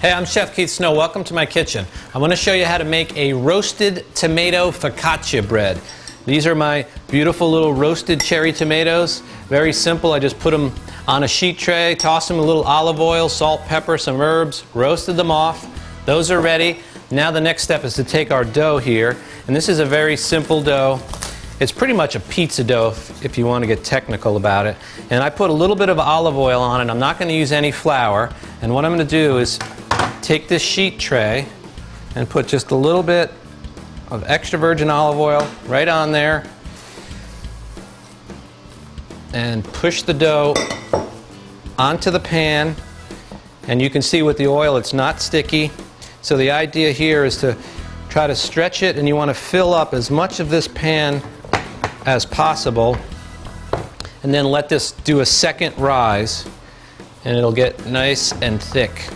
Hey, I'm Chef Keith Snow. Welcome to my kitchen. I want to show you how to make a roasted tomato focaccia bread. These are my beautiful little roasted cherry tomatoes. Very simple. I just put them on a sheet tray, toss them a little olive oil, salt, pepper, some herbs, roasted them off. Those are ready. Now the next step is to take our dough here, and this is a very simple dough. It's pretty much a pizza dough if you want to get technical about it. And I put a little bit of olive oil on it. I'm not going to use any flour. And what I'm going to do is take this sheet tray and put just a little bit of extra virgin olive oil right on there and push the dough onto the pan. And you can see with the oil it's not sticky. So the idea here is to try to stretch it, and you want to fill up as much of this pan as possible, and then let this do a second rise, and it'll get nice and thick.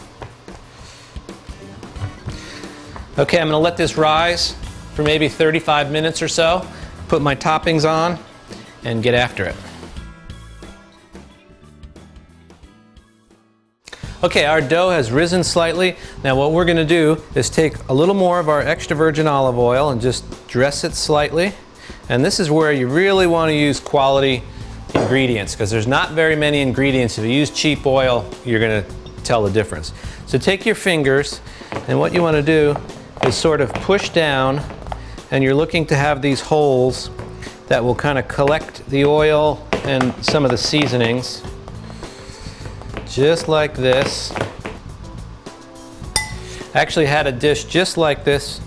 Okay, I'm going to let this rise for maybe 35 minutes or so, put my toppings on, and get after it. Okay, our dough has risen slightly. Now what we're going to do is take a little more of our extra virgin olive oil and just dress it slightly. And this is where you really want to use quality ingredients, because there's not very many ingredients. If you use cheap oil, you're going to tell the difference. So take your fingers, and what you want to do is sort of push down, and you're looking to have these holes that will kind of collect the oil and some of the seasonings. Just like this. I actually had a dish just like this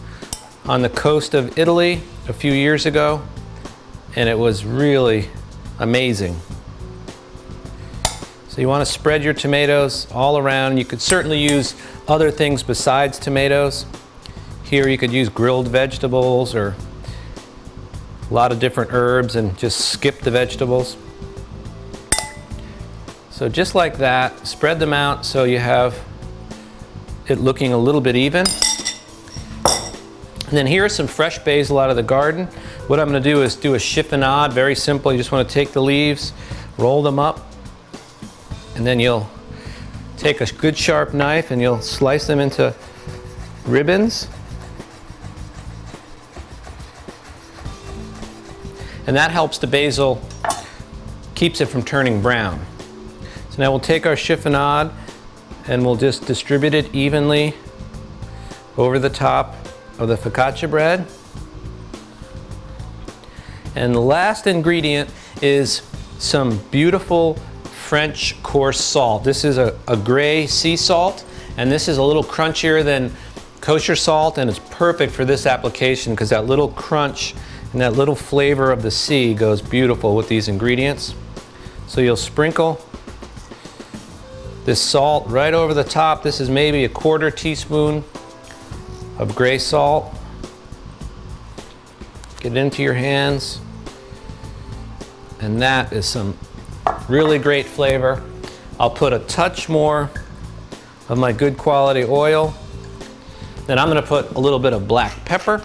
on the coast of Italy a few years ago, and it was really amazing. So you want to spread your tomatoes all around. You could certainly use other things besides tomatoes. Here you could use grilled vegetables or a lot of different herbs and just skip the vegetables. So just like that, spread them out so you have it looking a little bit even. And then here is some fresh basil out of the garden. What I'm going to do is do a chiffonade, very simple. You just want to take the leaves, roll them up, and then you'll take a good sharp knife and you'll slice them into ribbons. And that helps the basil, keeps it from turning brown. So now we'll take our chiffonade and we'll just distribute it evenly over the top of the focaccia bread. And the last ingredient is some beautiful French coarse salt. This is a gray sea salt, and this is a little crunchier than kosher salt, and it's perfect for this application because that little crunch and that little flavor of the sea goes beautiful with these ingredients. So you'll sprinkle this salt right over the top. This is maybe a 1/4 teaspoon of gray salt. Get it into your hands. And that is some really great flavor. I'll put a touch more of my good quality oil. Then I'm going to put a little bit of black pepper.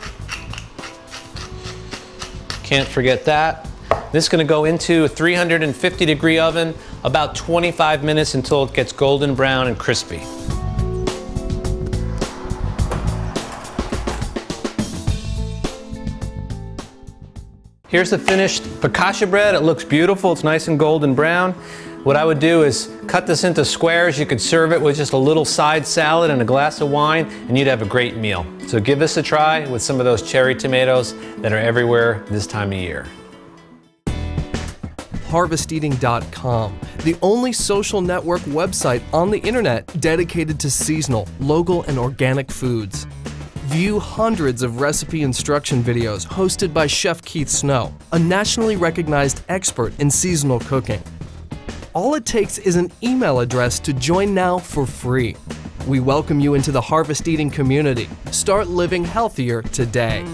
Can't forget that. This is going to go into a 350-degree oven about 25 minutes until it gets golden brown and crispy. Here's the finished focaccia bread. It looks beautiful. It's nice and golden brown. What I would do is cut this into squares. You could serve it with just a little side salad and a glass of wine, and you'd have a great meal. So give this a try with some of those cherry tomatoes that are everywhere this time of year. HarvestEating.com, the only social network website on the internet dedicated to seasonal, local, and organic foods. View hundreds of recipe instruction videos hosted by Chef Keith Snow, a nationally recognized expert in seasonal cooking. All it takes is an email address to join now for free. We welcome you into the Harvest Eating community. Start living healthier today.